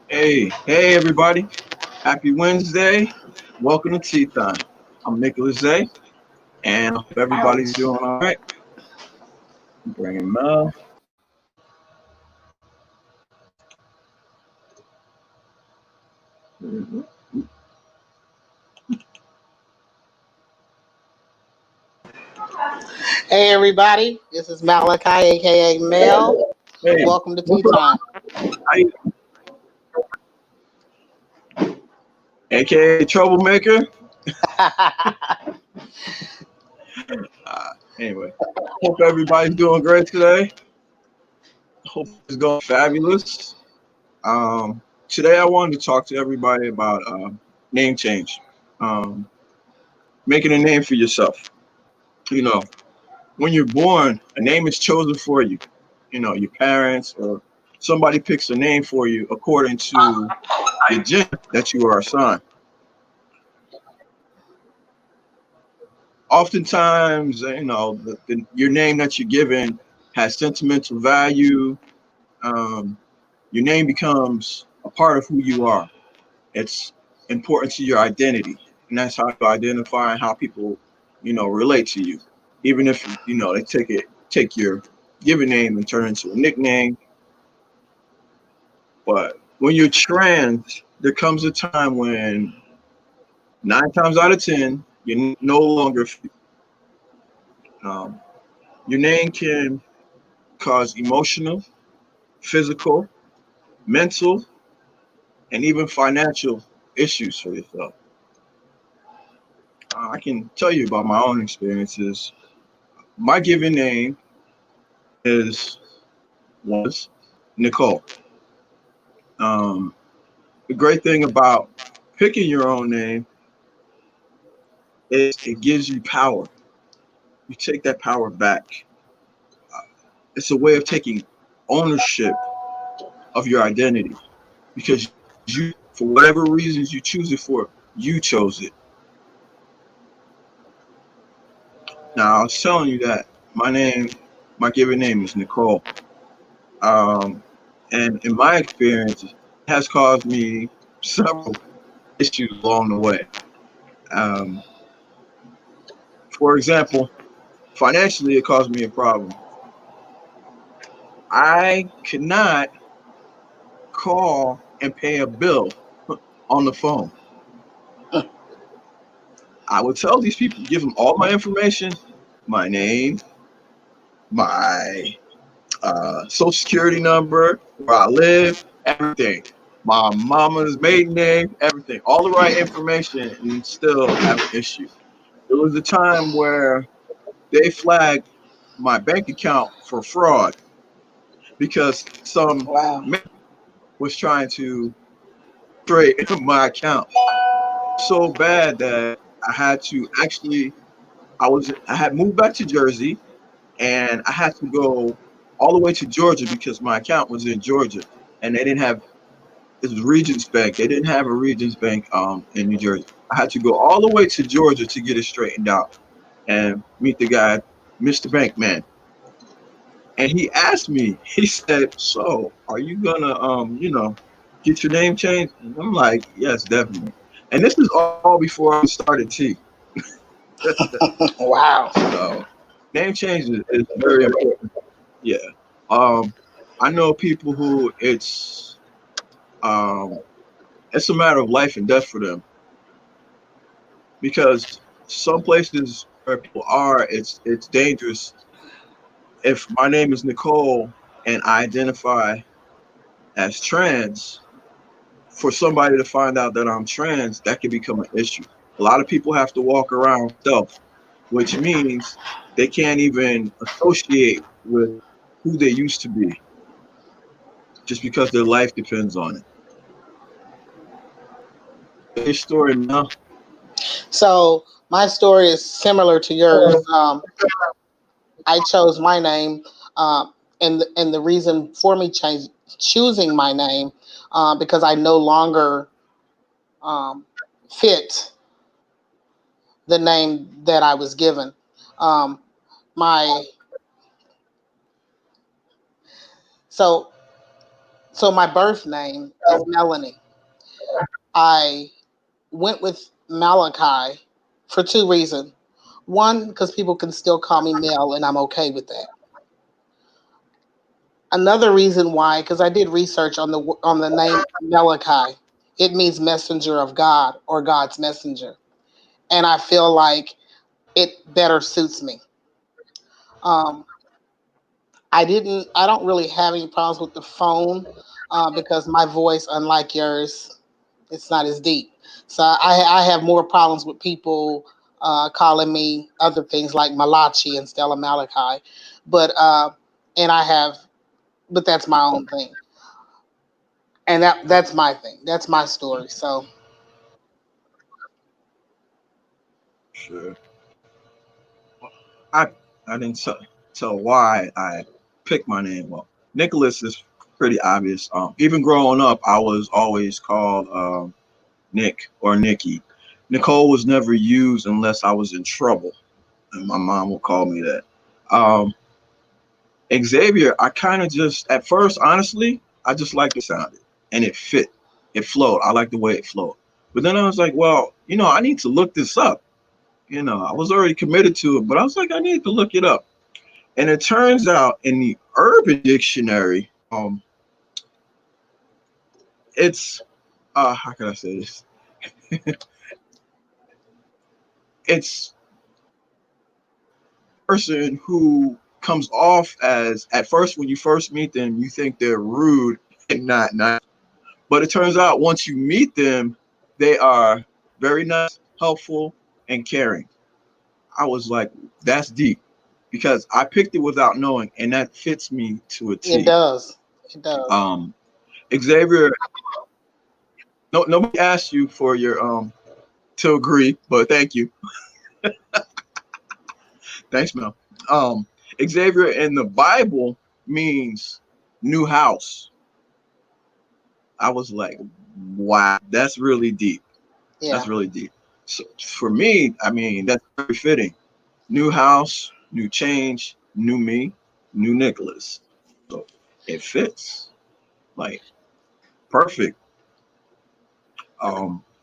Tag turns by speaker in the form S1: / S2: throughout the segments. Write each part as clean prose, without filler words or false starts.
S1: Hey, everybody. Happy Wednesday. Welcome to Tea Time. I'm Nicholas A. And I hope everybody's doing all right. Bringing Mel.
S2: Hey everybody, this is Malachi, aka Mel.
S1: Hey,
S2: Welcome to Tea
S1: what's up?
S2: Time.
S1: How you, AKA Troublemaker. Anyway, hope everybody's doing great today. Hope it's going fabulous. Today I wanted to talk to everybody about name change. Um, Making a name for yourself. You know, when you're born, a name is chosen for you. Your parents or somebody picks a name for you according to the gender that you are assigned. Oftentimes, your name that you're given has sentimental value. Um, your name becomes a part of who you are. It's important to your identity, and that's how you identify and how people, relate to you. Even if they take your given name and turn it into a nickname. But when you're trans, there comes a time when 9 times out of 10, you're no longer. Um, your name can cause emotional, physical, mental, and even financial issues for yourself. I can tell you about my own experiences. My given name is was Nicole. Um, the great thing about picking your own name is it gives you power. You take that power back. It's a way of taking ownership of your identity because you, for whatever reasons you choose it for, you chose it. Now, I was telling you that my given name is Nicole. Um, and in my experience, it has caused me several issues along the way. Um, for example, financially, it caused me a problem. I could not call and pay a bill on the phone. I would tell these people, give them all my information, my name, my social security number, where I live, everything. My mama's maiden name, everything. All the right information and still have an issue. There was a time where they flagged my bank account for fraud because some
S2: Wow.
S1: man was trying to trade my account so bad that I had to actually I had moved back to Jersey and I had to go all the way to Georgia because my account was in Georgia and they didn't have it was Regions Bank. They didn't have a Regions Bank in New Jersey. I had to go all the way to Georgia to get it straightened out and meet the guy, Mr. Bankman. And he asked me, he said, "So, are you gonna get your name changed?" And I'm like, "Yes, definitely." And this is all before I started T.
S2: Wow.
S1: So name change is very important. Yeah. Um, I know people who um it's a matter of life and death for them because some places where people are, it's dangerous. If my name is Nicole and I identify as trans, for somebody to find out that I'm trans, that can become an issue. A lot of people have to walk around stealth, which means they can't even associate with who they used to be just because their life depends on it. Your story, Mel.
S2: So my story is similar to yours. I chose my name, and the reason for me choosing my name because I no longer um, fit the name that I was given. Um, my So so my birth name is Melanie. I went with Malachi for two reasons. One, because people can still call me Mel, and I'm okay with that. Another reason why, because I did research on the name Malachi. It means messenger of God or God's messenger, and I feel like it better suits me. Um, I don't really have any problems with the phone because my voice, unlike yours, it's not as deep. So I have more problems with people calling me other things like Malachi and Stella Malachi, but and I have, but that's my own thing, and that's my thing. That's my story. So
S1: Sure. I I didn't tell why I picked my name. Well, Nicholas is pretty obvious. Even growing up, I was always called Nick or Nikki. Nicole was never used unless I was in trouble, and my mom would call me that. Um, Xavier, I kind of just at first, honestly, I just liked the sound, and it fit, it flowed. I like the way it flowed. But then I was like, well, I need to look this up. I was already committed to it, but I was like, I need to look it up. And it turns out in the Urban Dictionary, it's how can I say this? It's a person who comes off as at first when you first meet them, you think they're rude and not nice. But it turns out once you meet them, they are very nice, helpful, and caring. I was like, that's deep because I picked it without knowing, and that fits me to a
S2: it
S1: T.
S2: does. It does.
S1: Um, Xavier, no, nobody asked you for your to agree, but thank you. Thanks, Mel. Um, Xavier in the Bible means new house. I was like, wow, that's really deep.
S2: Yeah.
S1: That's really deep. So for me, I mean, that's very fitting. New house, new change, new me, new Nicholas. So it fits like perfect.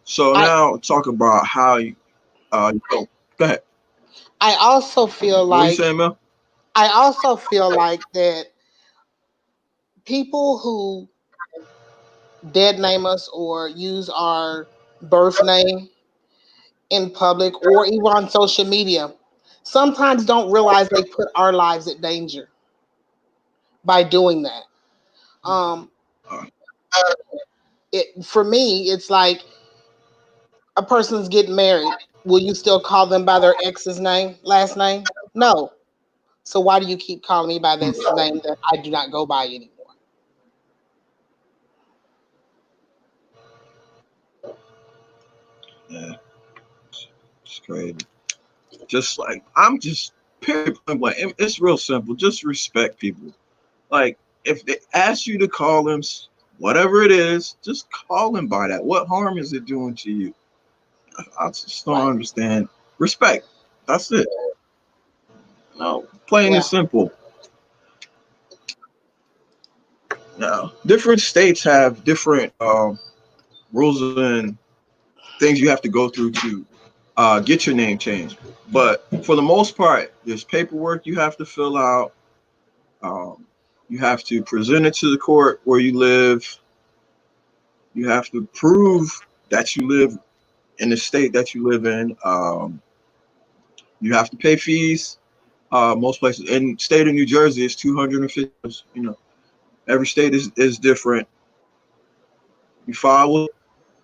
S1: So
S2: I
S1: now talk about how you, go ahead.
S2: I also feel
S1: What are you
S2: like
S1: saying, Mel?
S2: I also feel like that people who dead name us or use our birth name in public or even on social media sometimes don't realize they put our lives at danger by doing that. Um,
S1: Uh,
S2: for me, it's like a person's getting married. Will you still call them by their ex's name, last name? No. So why do you keep calling me by this name that I do not go by anymore?
S1: yeah, it's crazy. Just like I'm just period point blank. It's real simple. Just respect people. Like if they ask you to call them whatever it is, just call them by that. What harm is it doing to you? I just don't
S2: Right.
S1: understand. Respect. That's it. No, plain and
S2: Yeah.
S1: simple. Now, different states have different rules and things you have to go through to get your name changed. But for the most part, there's paperwork you have to fill out. Um, you have to present it to the court where you live. You have to prove that you live in the state that you live in. You have to pay fees. Most places in state of New Jersey is 250. Every state is different. You file it,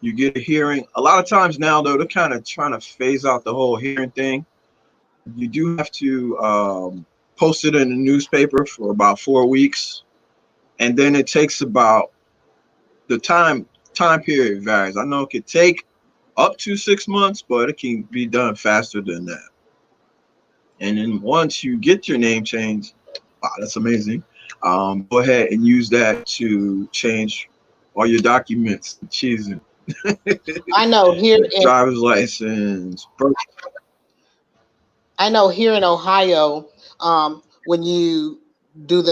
S1: you get a hearing. A lot of times now, though, they're kind of trying to phase out the whole hearing thing. You do have to post it in the newspaper for about 4 weeks, and then it takes about the time period varies. I know it could take up to 6 months, but it can be done faster than that. And then once you get your name changed, wow, that's amazing. Go ahead and use that to change all your documents, cheesing,
S2: I know here in
S1: driver's license,
S2: I know here in Ohio, when you do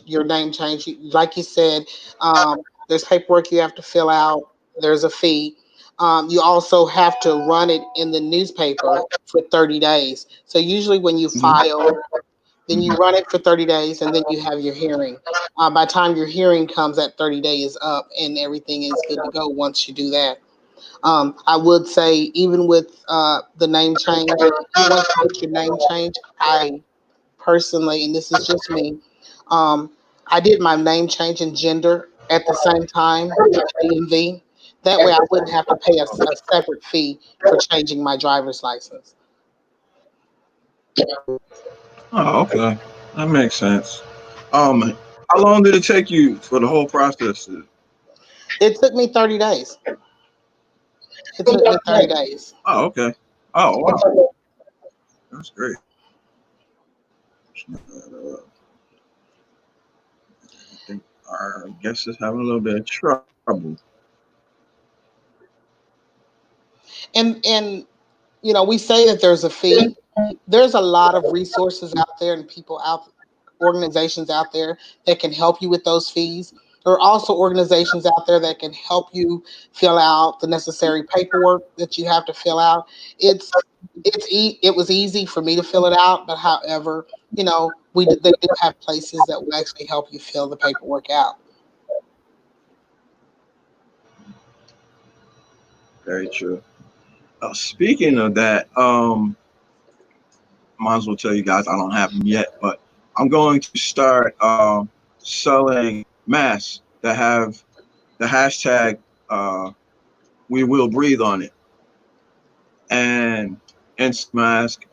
S2: your name change. Like you said, there's paperwork you have to fill out. There's a fee. You also have to run it in the newspaper for 30 days. So usually when you
S1: Mhm.
S2: file, then you run it for 30 days and then you have your hearing. By the time your hearing comes, that 30 days up and everything is good to go once you do that. I would say, even with the name change, once you get your name change, I personally, and this is just me, um, I did my name change and gender at the same time with the DMV. That way I wouldn't have to pay a separate fee for changing my driver's license.
S1: Oh, okay. That makes sense. Um, how long did it take you for the whole process?
S2: It took me 30 days. It took me 30 days.
S1: Oh, okay. Oh, wow. That's great. I think our guest is having a little bit of trouble.
S2: And we say that there's a fee. There's a lot of resources out there and organizations out there that can help you with those fees. There are also organizations out there that can help you fill out the necessary paperwork that you have to fill out. It's it was easy for me to fill it out, but however, they do have places that will actually help you fill the paperwork out.
S1: Very true. Speaking of that, might as well tell you guys I don't have them yet, but I'm going to start selling masks that have the hashtag "We Will Breathe" on it, and mask.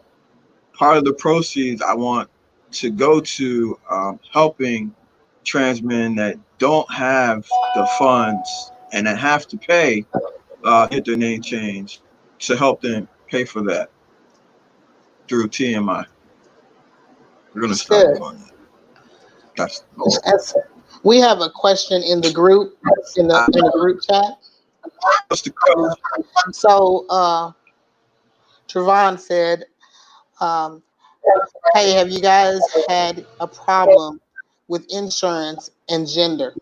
S1: Part of the proceeds I want to go to helping trans men that don't have the funds and that have to pay get their name changed to help them pay for that through TMI. We're gonna
S2: It's
S1: start
S2: good.
S1: doing that. That's the goal.
S2: As we have a question in the group in the group chat.
S1: What's the question?
S2: So Trevon said, um, "Hey, have you guys had a problem with insurance and gender?"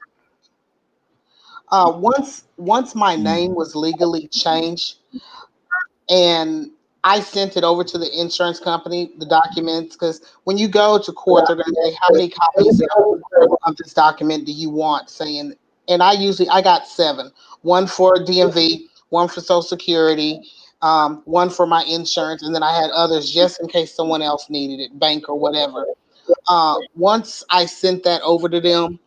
S2: Once my
S1: Mm.
S2: name was legally changed, and I sent it over to the insurance company, the documents, because when you go to court, they're going to say, how many copies of this document do you want? Saying, and I got 7, one for DMV, one for Social Security, one for my insurance, and then I had others just in case someone else needed it, bank or whatever. Once I sent that over to them,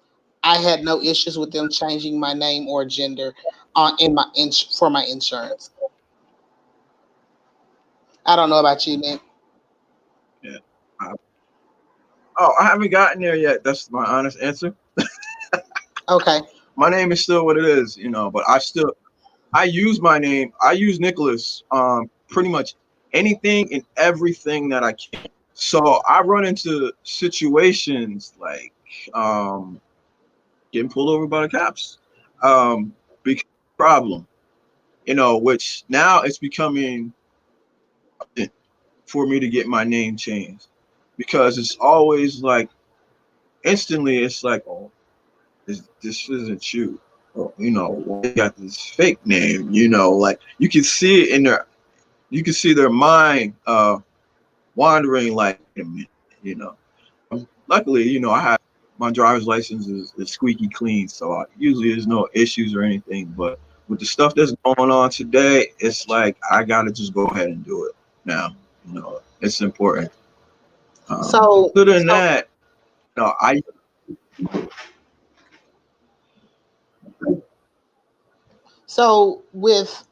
S2: I had no issues with them changing my name or gender for my insurance. I don't know about you, Nick.
S1: Yeah. I, oh, I haven't gotten there yet. That's my honest answer.
S2: Okay.
S1: My name is still what it is, but I use my name. I use Nicholas pretty much anything and everything that I can. So I run into situations like um, getting pulled over by the cops. Big problem, which now it's becoming for me to get my name changed because it's always like instantly it's like, oh, this isn't you. Well, you got this fake name, like you can see it in you can see their mind wandering like, wait a minute, luckily, I have my driver's license is squeaky clean, so usually there's no issues or anything. But with the stuff that's going on today, it's like I gotta just go ahead and do it now. It's important.
S2: So
S1: Other than that, I
S2: so with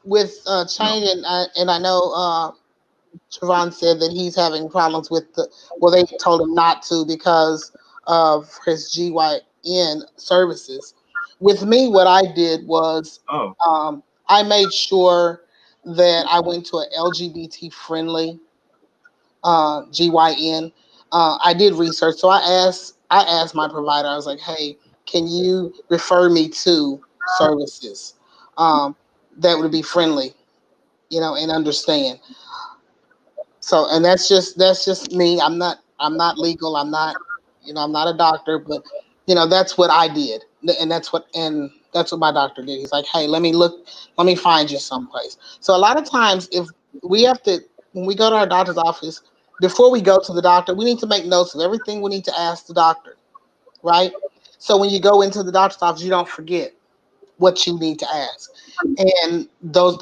S2: changing, and I know Trevon said that he's having problems with well, they told him not to because of his GYN services. With me, what I did was
S1: oh
S2: I made sure that I went to an LGBT friendly GYN. I did research, so I asked my provider. I was like, "Hey, can you refer me to services that would be friendly, and understand?" So, and that's just me. I'm not legal. I'm not. I'm not a doctor, but that's what I did, and that's what my doctor did. He's like, hey, let me find you someplace. So a lot of times, if we have to, when we go to our doctor's office, before we go to the doctor, we need to make notes of everything we need to ask the doctor, right? So when you go into the doctor's office, you don't forget what you need to ask. And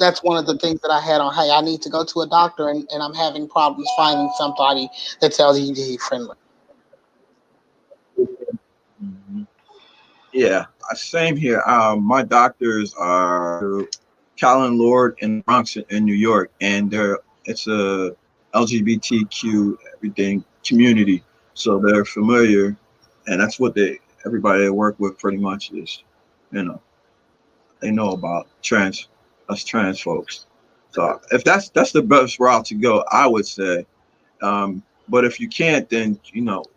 S2: that's one of the things that I had on. Hey, I need to go to a doctor, and I'm having problems finding somebody that's LGBT friendly.
S1: Mhm. Yeah, same here. My doctors are Callan Lord in the Bronx in New York, and it's a LGBTQ everything community, so they're familiar, and that's what everybody they work with pretty much is, you know, they know about trans folks. So if that's the best route to go, I would say. But if you can't, then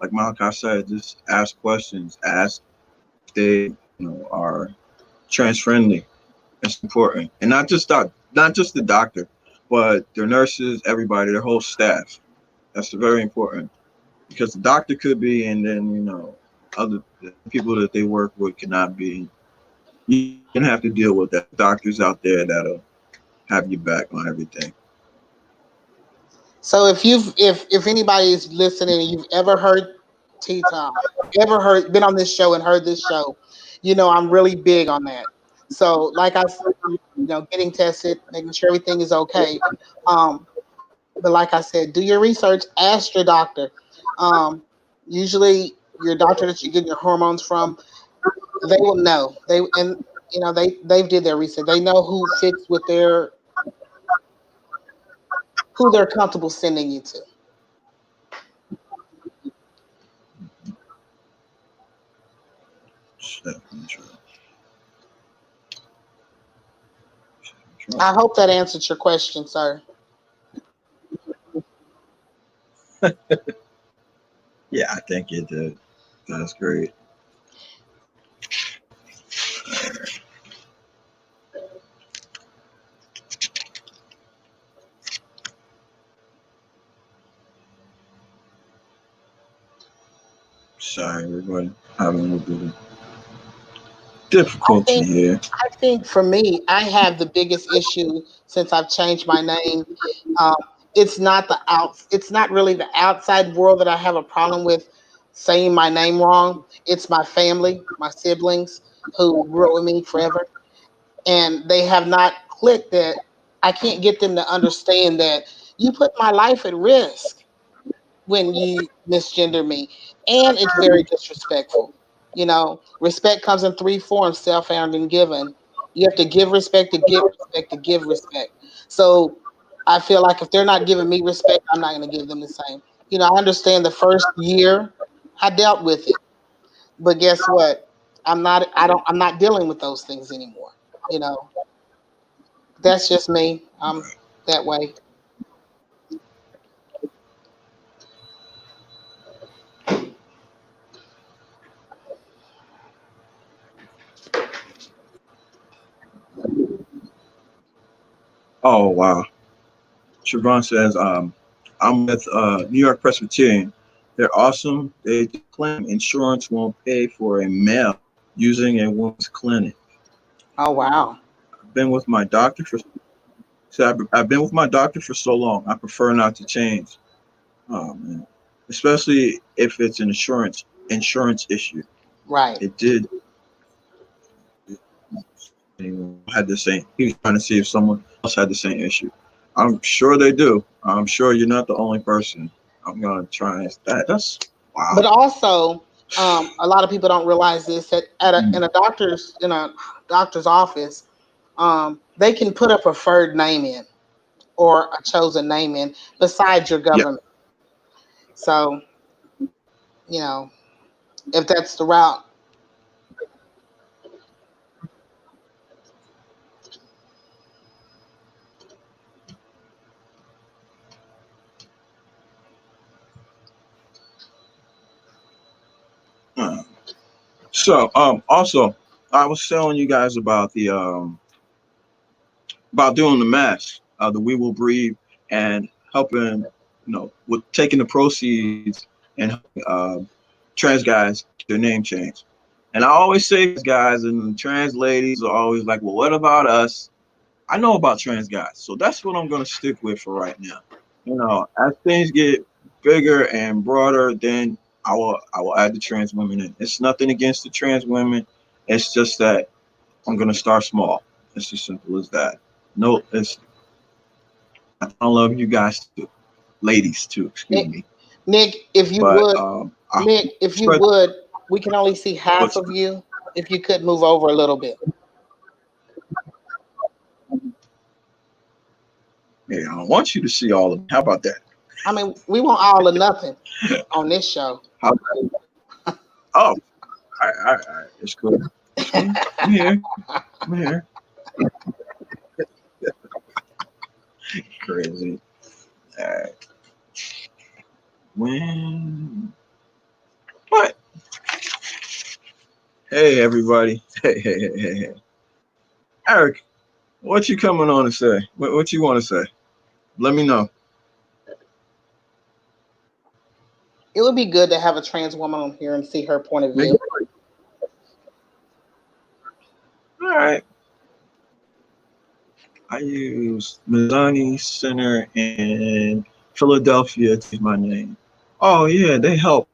S1: like Malachi said, just ask questions. Ask if they are trans friendly. It's important, and not just the doctor, but their nurses, everybody, their whole staff. That's very important because the doctor could be, and then other people that they work with cannot be. You can have to deal with that. Doctors out there that'll have your back on everything.
S2: So if anybody is listening and you've ever heard T.M.I, ever heard been on this show and heard this show, I'm really big on that. So like getting tested, making sure everything is okay. Um, but like I said, do your research, ask your doctor. Um, Usually your doctor that you get your hormones from, they will know. They've did their research. They know who they're comfortable sending you to. I hope that answered your question, sir.
S1: Yeah, I think it did. That's great. Sorry, everybody. Having a little bit of
S2: I
S1: difficulty
S2: think
S1: here.
S2: I think for me, I have the biggest issue since I've changed my name. Um, it's not really the outside world that I have a problem with saying my name wrong. It's my family, my siblings who grew up with me forever, and they have not clicked that. I can't get them to understand that you put my life at risk when you misgender me, and it's very disrespectful. Respect comes in three forms: self-earned and given. You have to give respect to get respect to give respect. So I feel like if they're not giving me respect, I'm not going to give them the same. I understand the first year I dealt with it, but guess what? I'm not dealing with those things anymore. You know, that's just me. I'm that way.
S1: Oh wow. Siobhan says, I'm with New York Presbyterian. They're awesome. They claim insurance won't pay for a male using a woman's clinic.
S2: Oh wow.
S1: I've been with my doctor for I've been with my doctor for so long. I prefer not to change. Oh man. Especially if it's an insurance issue.
S2: Right.
S1: It did had the same. He was trying to see if someone else had the same issue. I'm sure they do. I'm sure you're not the only person. I'm gonna try that. That's
S2: But
S1: wow.
S2: also, a lot of people don't realize this that
S1: Mm.
S2: in a doctor's office, they can put a preferred name in or a chosen name in besides your
S1: Yeah.
S2: government. So you know if that's the route.
S1: Uh, So also I was telling you guys about doing the mask, the We Will Breathe, and helping with taking the proceeds and trans guys their name changed. And I always say guys, and the trans ladies are always like, well, what about us? I know about trans guys, so that's what I'm gonna stick with for right now. As things get bigger and broader, then I will add the trans women in. It's nothing against the trans women. It's just that I'm gonna start small. It's as simple as that. No, I love you guys too, ladies too. Excuse
S2: Nick,
S1: me.
S2: Nick, if you
S1: But
S2: would,
S1: I
S2: Nick, if you
S1: spread
S2: would, we can only see half
S1: what's
S2: of you. If you could move over a little bit.
S1: hey, I don't want you to see all of them. How about that?
S2: I mean, we want all or nothing on this show.
S1: How, oh, all right, it's cool. It's cool. I'm here. I'm here. Crazy. All right. When what? Hey everybody. Hey. Eric, what you coming on to say? What you want to say? Let me know.
S2: It would be good to have a trans woman on here and see her point of
S1: Make
S2: view.
S1: All right. I use Mizani Center in Philadelphia to use my name. Oh yeah, they help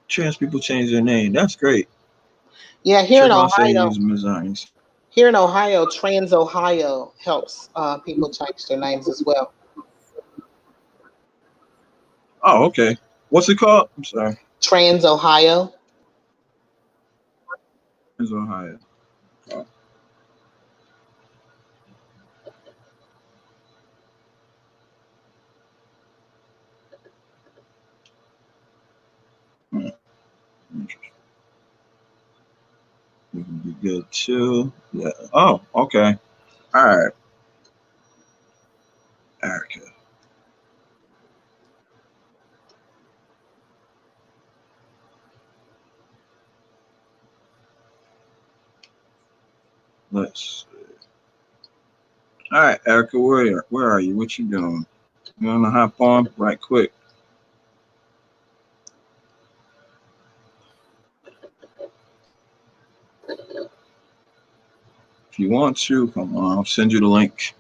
S1: trans people change their name. That's great.
S2: Yeah,
S1: Check out say use Mizani.
S2: here in Ohio, Trans Ohio helps people change their names as well.
S1: Oh, okay. What's it called? I'm sorry.
S2: Trans Ohio.
S1: It's Ohio. Oh. Hmm. You can be good too. Yeah. Oh, okay. All right. Erica. Let's see. All right, Erica, where are you? What you doing? You wanna hop on right quick? If you want to, come on, I'll send you the link.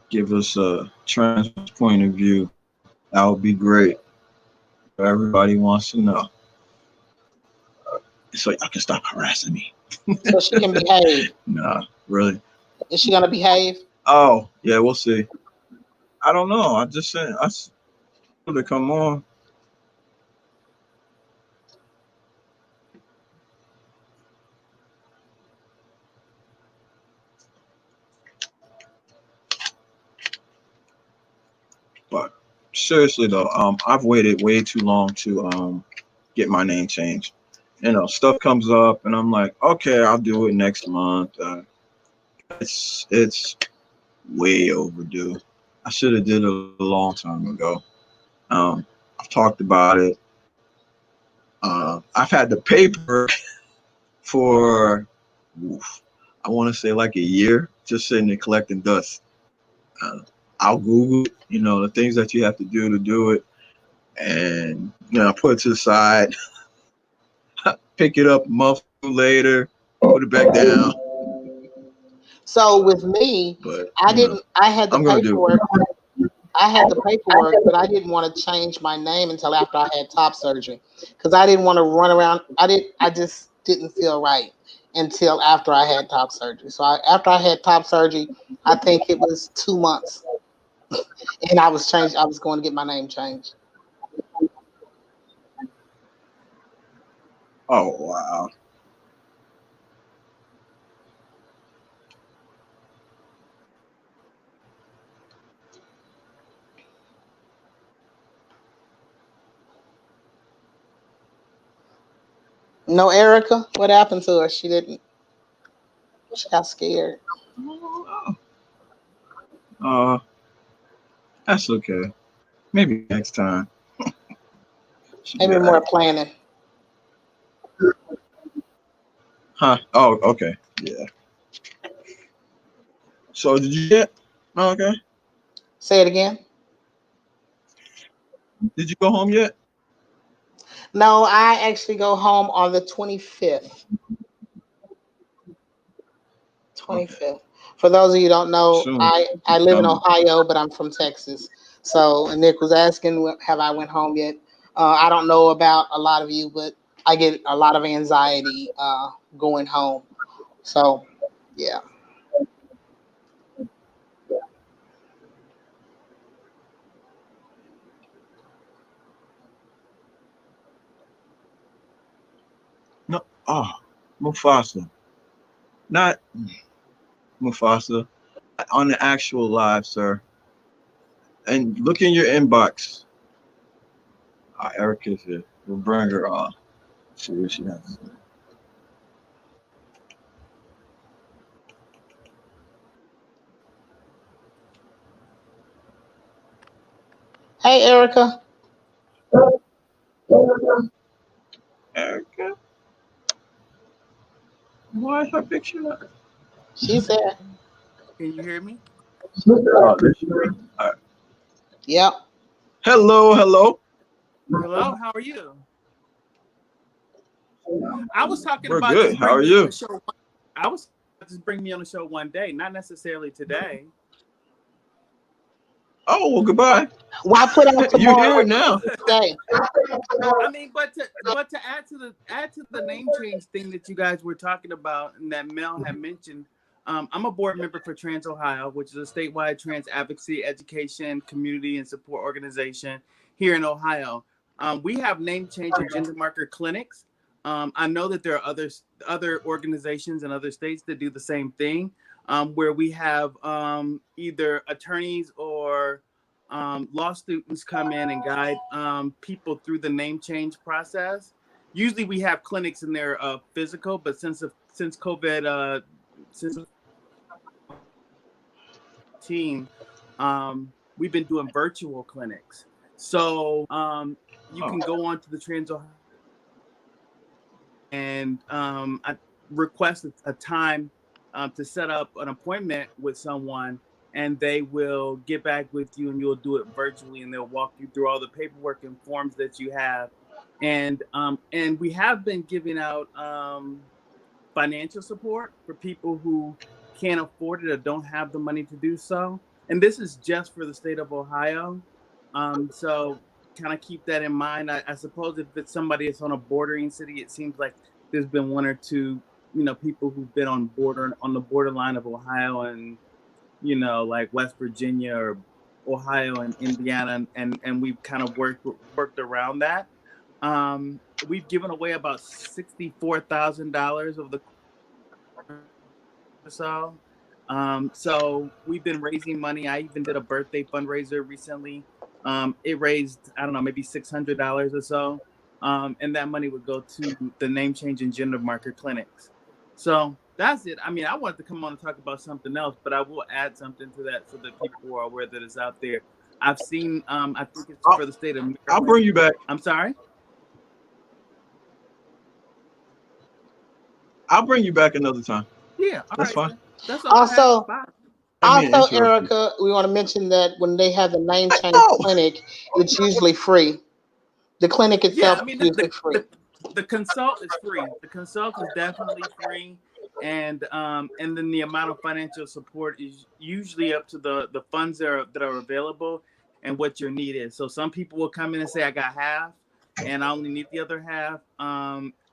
S1: Give us a trans point of view. That would be great. Everybody wants to know. So y'all can stop harassing me.
S2: So she can behave.
S1: Nah, really.
S2: Is she gonna behave?
S1: Oh, yeah, we'll see. I don't know. I just said I to come on. But seriously though, I've waited way too long to get my name changed. Stuff comes up, and I'm like, okay, I'll do it next month. It's way overdue. I should have did it a long time ago. I've talked about it. I've had the paper for, oof, I want to say like a year, just sitting there collecting dust. Uh, I'll Google, the things that you have to do it, and put it to the side, pick it up a month later, put it back down.
S2: So with me,
S1: But
S2: I didn't. I had the
S1: I'm gonna do it.
S2: paperwork. I had the paperwork, but I didn't want to change my name until after I had top surgery because I didn't want to run around. I just didn't feel right until after I had top surgery. So after I had top surgery, I think it was 2 months, and I was changed. I was going to get my name changed.
S1: Oh wow.
S2: No, Erica, what happened to her? She didn't. She got scared.
S1: Uh, that's okay. Maybe next time. Should be
S2: Maybe
S1: all
S2: more
S1: right.
S2: planning.
S1: Huh? Oh, okay. Yeah. So did you get? Oh, okay.
S2: Say it again.
S1: Did you go home yet?
S2: No, I actually go home on the 25th.
S1: Okay.
S2: 25th. For those of you who don't know,
S1: Soon.
S2: I live in
S1: Tell me.
S2: Ohio, but I'm from Texas. So and Nick was asking, have I went home yet? I don't know about a lot of you, but I get a lot of anxiety going home. So, yeah.
S1: No. Oh, Mufasa. Not Mufasa. On the actual live, sir. And look in your inbox. Erica's here. We'll bring her on. See what she has to say.
S2: Hey, Erica.
S1: Erica? Why is her picture not?
S2: She said,
S3: Can you hear me?
S1: Oh, there she is. All right.
S2: yep.
S1: Hello, hello.
S3: Hello, how are you? I was talking
S1: We're
S3: about
S1: good.
S3: just
S1: How
S3: bring
S1: are
S3: me on
S1: you?
S3: the show. I was just bring me on the show one day, not necessarily today.
S1: Oh, well, goodbye.
S2: Why put out
S1: You're
S2: tomorrow
S1: here
S2: when
S1: now.
S2: you today?
S3: I mean, but to add to the name change thing that you guys were talking about and that Mel had mentioned, I'm a board member for Trans Ohio, which is a statewide trans advocacy, education, community, and support organization here in Ohio. We have name change and gender marker clinics. I know that there are other organizations in other states that do the same thing, where we have either attorneys or law students come in and guide people through the name change process. Usually, we have clinics in there physical, but since COVID, since team, we've been doing virtual clinics. So you
S1: Oh,
S3: can go on to the Trans and I request a time to set up an appointment with someone, and they will get back with you, and you'll do it virtually, and they'll walk you through all the paperwork and forms that you have, and we have been giving out financial support for people who can't afford it or don't have the money to do so. And this is just for the state of Ohio. So kind of keep that in mind. I suppose if it's somebody that's on a bordering city, it seems like there's been one or two, people who've been on the borderline of Ohio and, like West Virginia or Ohio and Indiana, and we've kind of worked around that. We've given away about $64,000 of the so. So we've been raising money. I even did a birthday fundraiser recently. It raised, I don't know, maybe $600 or so. And that money would go to the name change and gender marker clinics. So that's it. I mean, I wanted to come on and talk about something else, but I will add something to that so that people are aware that it's out there. I've seen, I think it's
S1: I'll,
S3: for the state of
S1: I'll bring
S3: Maryland.
S1: you back.
S3: I'm sorry.
S1: I'll bring you back another time.
S3: Yeah. All
S1: That's
S3: right.
S1: fine.
S3: Then. That's all I have.
S2: Also,
S3: Bye.
S1: I mean,
S2: also,
S1: interrupt you.
S2: Erica, we want to mention that when they have the name change
S1: Oh,
S2: clinic, it's usually free. The clinic
S3: Yeah,
S2: itself
S3: I
S2: is
S3: mean
S2: usually free.
S3: the consult is free. The consult is definitely free, and then the amount of financial support is usually up to the funds that are available and what your need is. So some people will come in and say I got half, and I only need the other half.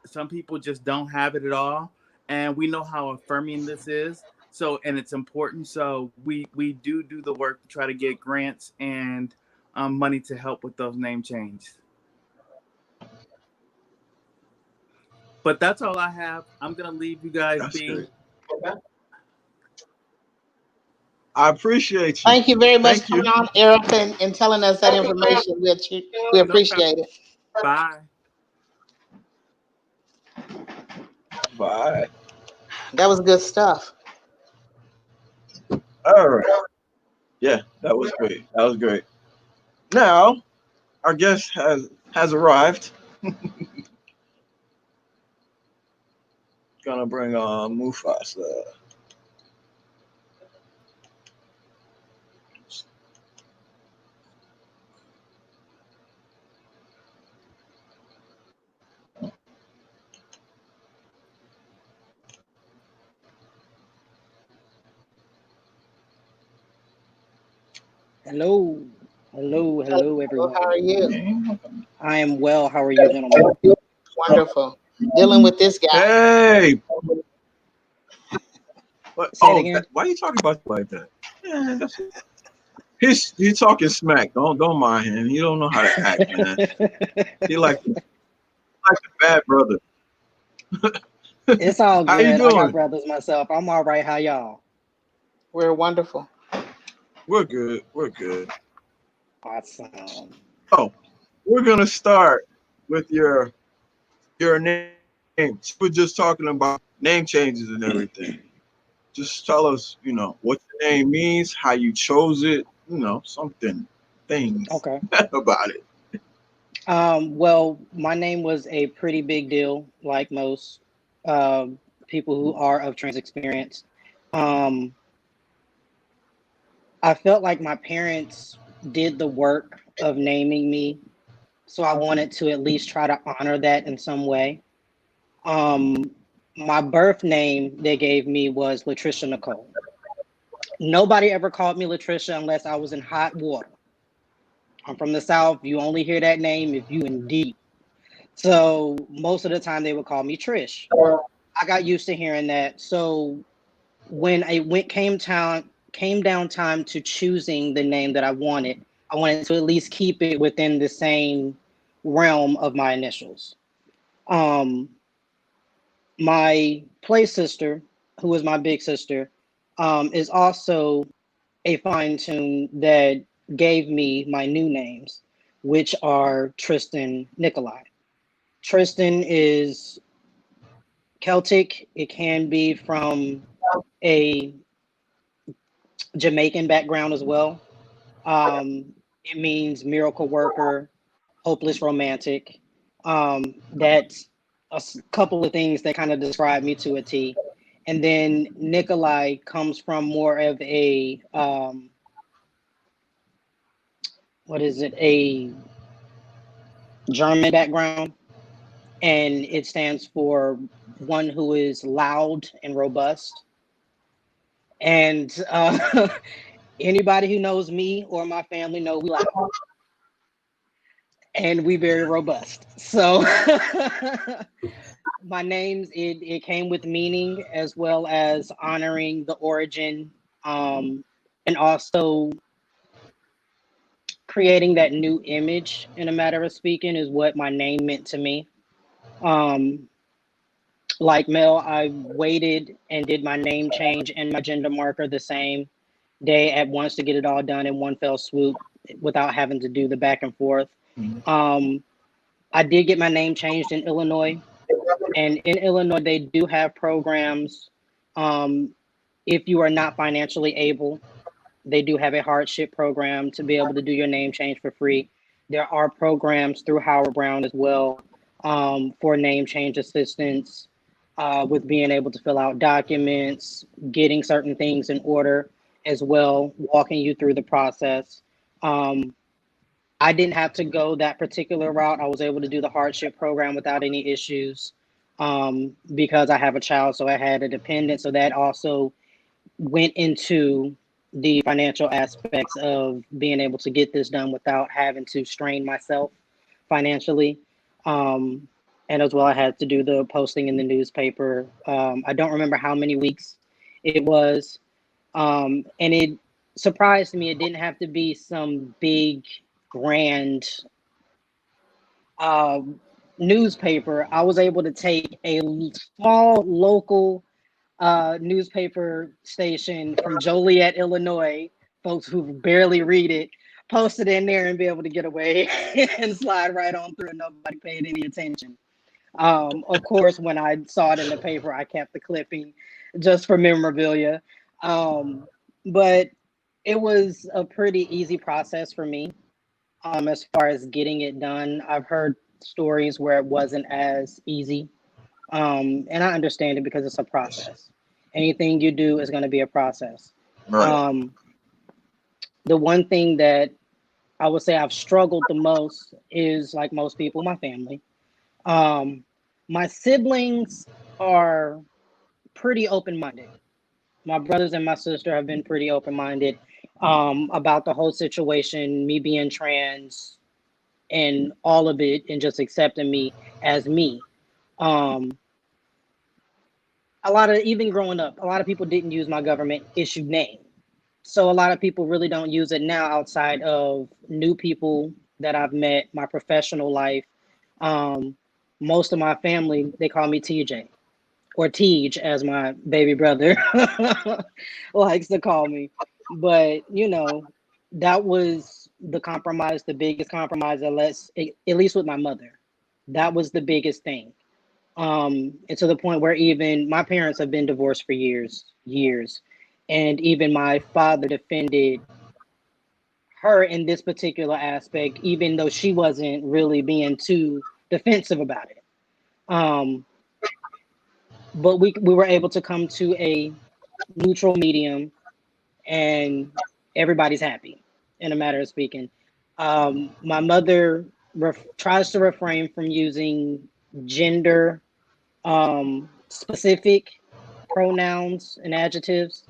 S3: Some people just don't have it at all, and we know how affirming this is. So and it's important. So we do the work to try to get grants and money to help with those name changes. But that's all I have. I'm gonna leave you guys
S1: that's
S3: be.
S1: great. I appreciate you.
S2: Thank you very much
S1: Thank
S2: for
S1: you.
S2: coming on, Erica, and telling us that information. We
S3: No problem.
S2: appreciate it.
S3: Bye.
S1: Bye.
S2: That was good stuff.
S1: All right. Yeah, that was great. That was great. Now, our guest has arrived. Gonna bring on Mufasa.
S4: Hello, hello,
S2: Hello, how are
S4: everyone.
S2: you?
S4: I am well. How are you, gentlemen?
S2: Wonderful. Dealing with this guy.
S1: Hey, what?
S4: Say it
S1: Oh,
S4: again.
S1: why are you talking about like that? Man, he's talking smack. Don't mind him. He don't know how to act, man. He like a bad brother.
S4: It's all
S1: How you
S4: good. I got
S1: doing?
S4: brothers myself. I'm all right. How y'all?
S2: We're wonderful.
S1: We're good. We're good.
S4: Awesome.
S1: Oh, we're gonna start with your name. We're just talking about name changes and everything. Just tell us, what your name means, how you chose it, something, things
S4: Okay.
S1: about it.
S4: Well, my name was a pretty big deal, like most people who are of trans experience. Um, I felt like my parents did the work of naming me, so I wanted to at least try to honor that in some way. Um, my birth name they gave me was Latricia Nicole. Nobody ever called me Latricia unless I was in hot water. I'm from the South. You only hear that name if you in deep. So most of the time they would call me Trish. I got used to hearing that. So when I went came down time to choosing the name that I wanted to at least keep it within the same realm of my initials. Um, my play sister, who is my big sister, is also a fine tune that gave me my new names, which are Tristan Nikolai. Tristan is Celtic. It can be from a Jamaican background as well. It means miracle worker, hopeless romantic. That's couple of things that kind of describe me to a T. And then Nikolai comes from more of a what is it? A German background, and it stands for one who is loud and robust. And anybody who knows me or my family know we loud and we very robust. So my names it came with meaning as well as honoring the origin, um, and also creating that new image in a matter of speaking is what my name meant to me. Um, like Mel, I waited and did my name change and my gender marker the same day at once to get it all done in one fell swoop without having to do the back and forth. Um, I did get my name changed in Illinois, and in Illinois, they do have programs. Um, if you are not financially able, they do have a hardship program to be able to do your name change for free. There are programs through Howard Brown as well, for name change assistance, with being able to fill out documents, getting certain things in order as well, walking you through the process. Um, I didn't have to go that particular route. I was able to do the hardship program without any issues, because I have a child, so I had a dependent. So that also went into the financial aspects of being able to get this done without having to strain myself financially. Um, and as well, I had to do the posting in the newspaper. I don't remember how many weeks it was. And it surprised me. It didn't have to be some big, grand um, newspaper. I was able to take a small local newspaper station from Joliet, Illinois, folks who barely read it, post it in there and be able to get away and slide right on through and nobody paid any attention. Of course, when I saw it in the paper, I kept the clipping just for memorabilia. But it was a pretty easy process for me, as far as getting it done. I've heard stories where it wasn't as easy, and I understand it because it's a process. Anything you do is going to be a process.
S1: Right.
S4: Um, the one thing that I would say I've struggled the most is, like most people, my family. Um, my siblings are pretty open minded. My brothers and my sister have been pretty open minded. about the whole situation, me being trans and all of it, and just accepting me as me. Um, a lot of, even growing up, a lot of people didn't use my government issued name. So a lot of people really don't use it now outside of new people that I've met, my professional life. Um, Most of my family, they call me TJ or Tej, as my baby brother likes to call me. But, that was the compromise, the biggest compromise, at least with my mother. That was the biggest thing. And to the point where even my parents have been divorced for years. And even my father defended her in this particular aspect, even though she wasn't really being too defensive about it. Um, but we were able to come to a neutral medium, and everybody's happy, in a matter of speaking. My mother tries to refrain from using gender specific pronouns and adjectives.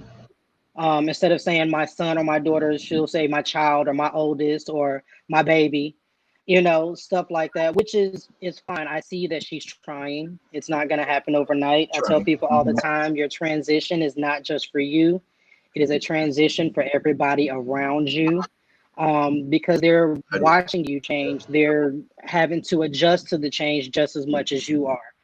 S4: Instead of saying my son or my daughter, she'll say my child or my oldest or my baby, stuff like that, which is fine. I see that she's trying. It's not going to happen overnight. I tell
S1: Trying.
S4: people all the
S1: Mhm.
S4: time, your transition is not just for you. It is a transition for everybody around you, because they're
S1: I did.
S4: watching you change. They're having to adjust to the change just as much as you are.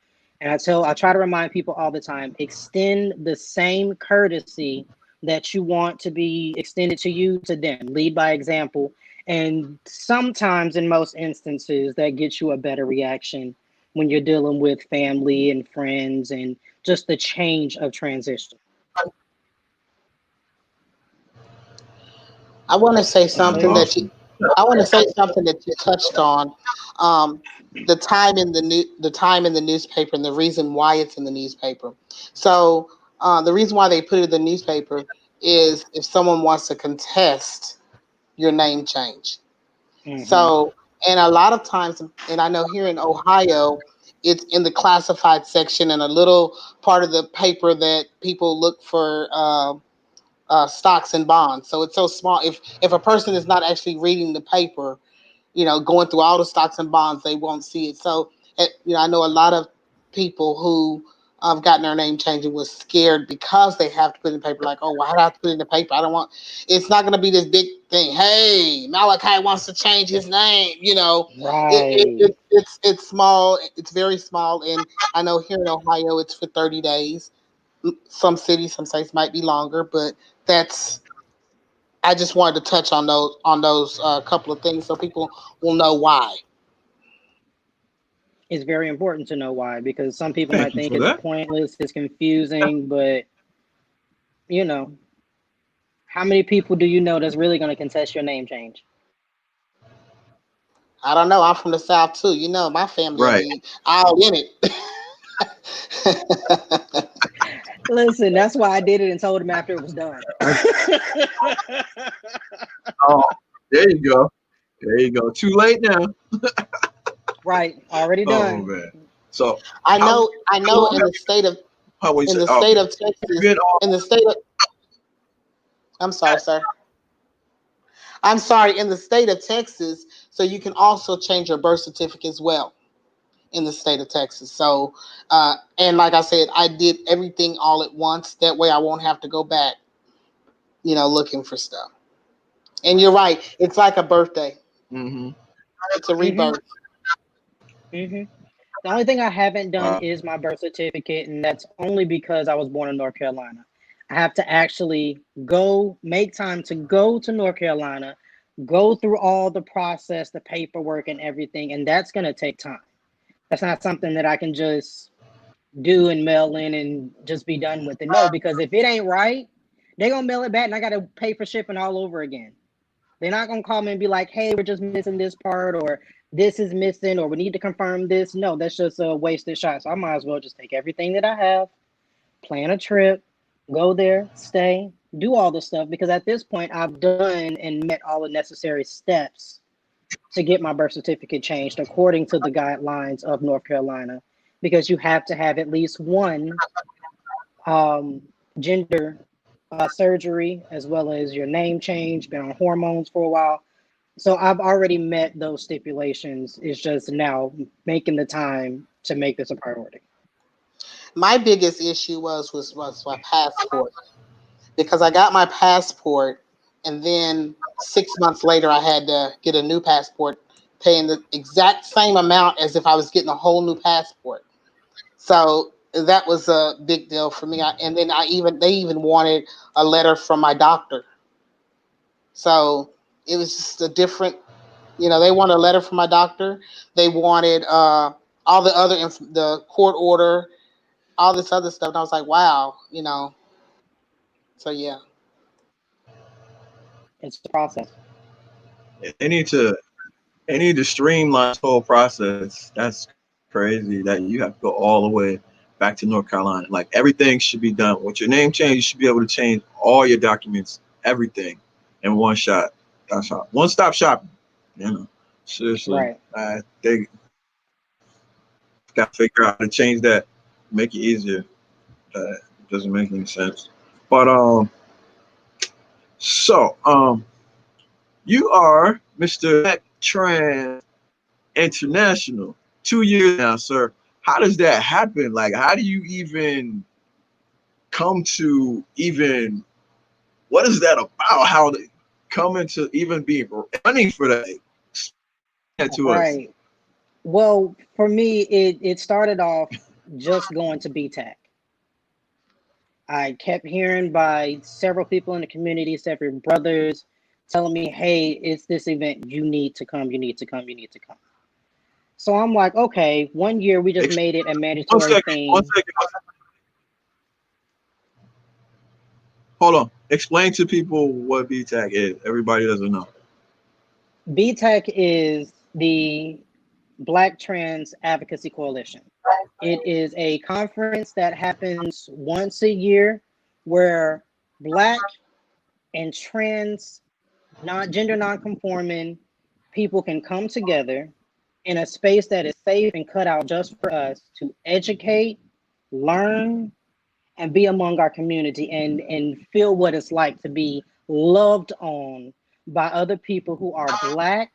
S4: And I try to remind people all the time, extend the same courtesy that you want to be extended to you to them. Lead by example. And sometimes, in most instances, that gets you a better reaction when you're dealing with family and friends and just the change of transition.
S2: I want to say something that you.
S1: Awesome.
S2: I want to say something that you touched on. Um, the time in the newspaper, and the reason why it's in the newspaper. So the reason why they put it in the newspaper is if someone wants to contest your name change.
S4: Hmm.
S2: So, and a lot of times, and I know here in Ohio, it's in the classified section and a little part of the paper that people look for stocks and bonds. So it's so small. If a person is not actually reading the paper, going through all the stocks and bonds, they won't see it. So, I know a lot of people who have gotten their name changed and was scared because they have to put in the paper, like, oh, why do I have to put it in the paper? I don't want, it's not going to be this big thing. Hey, Malachi wants to change his name.
S4: Right.
S2: It's small. It's very small. And I know here in Ohio, it's for 30 days. Some cities, some states might be longer, but that's, I just wanted to touch on those couple of things so people will know why.
S4: It's very important to know why, because some people
S1: Thank
S4: might
S1: you
S4: think
S1: for
S4: it's
S1: that.
S4: pointless, it's confusing, but you know, how many people do you know that's really going to contest your name change?
S2: I don't know. I'm from the South too. My family will
S1: Right.
S2: be all in it.
S4: Listen, that's why I did it and told him after it was done.
S1: Oh, there you go. There you go. Too late now.
S4: Right, already
S1: Oh
S4: done.
S1: man. So
S2: I
S1: how
S2: know. I
S1: how
S2: know.
S1: long how would you
S2: In
S1: say?
S2: the
S1: Oh,
S2: state
S1: okay.
S2: of
S1: Have you
S2: Texas,
S1: been on?
S2: in the state of, I'm sorry, sir. I'm sorry. In the state of Texas, so you can also change your birth certificate as well in the state of Texas. So, and like I said, I did everything all at once. That way, I won't have to go back, looking for stuff. And you're right. It's like a birthday.
S1: Mm-hmm.
S2: It's a
S4: Hmm.
S2: rebirth.
S4: Hmm. The only thing I haven't done
S1: Wow.
S4: is my birth certificate, and that's only because I was born in North Carolina. I have to actually go make time to go to North Carolina, go through all the process, the paperwork, and everything, and that's going to take time. That's not something that I can just do and mail in and just be done with it. No, because if it ain't right, they're going to mail it back, and I got to pay for shipping all over again. They're not gonna call me and be like, "Hey, we're just missing this part," or "This is missing," or "We need to confirm this." No, that's just a wasted shot. So I might as well just take everything that I have, plan a trip, go there, stay, do all the stuff, because at this point I've done and met all the necessary steps to get my birth certificate changed according to the guidelines of North Carolina, because you have to have at least one um, gender surgery, as well as your name change, been on hormones for a while. So I've already met those stipulations. It's just now making the time to make this a priority.
S2: My biggest issue was my passport, because I got my passport, and then 6 months later I had to get a new passport, paying the exact same amount as if I was getting a whole new passport. So that was a big deal for me. And then they even wanted a letter from my doctor. So it was just a different, they wanted a letter from my doctor. They wanted all the other the court order, all this other stuff. And I was like, wow. So yeah.
S4: It's the process.
S1: They need to streamline this whole process. That's crazy that you have to go all the way back to North Carolina. Like everything should be done. With your name change, you should be able to change all your documents, everything, in one shot. That's all. One stop shopping. Seriously,
S4: Right.
S1: they got to figure out how to change that, make it easier. That doesn't make any sense. But you are Mr. Black Trans International. 2 years now, sir. How does that happen? Like, how do you even come to even, what is that about? How they come into even being running for that? Explain that to us.
S4: Right. Well, for me, it started off just going to BTAC. I kept hearing by several people in the community, several brothers, telling me, hey, it's this event. You need to come. You need to come. You need to come. So I'm like, okay, 1 year we just made it a
S1: One
S4: mandatory
S1: second. One
S4: thing.
S1: second. Hold on. Explain to people what BTAC is. Everybody doesn't know.
S4: BTAC is the Black Trans Advocacy Coalition. It is a conference that happens once a year where Black and trans, gender non-conforming people can come together in a space that is safe and cut out just for us to educate, learn, and be among our community and feel what it's like to be loved on by other people who are Black,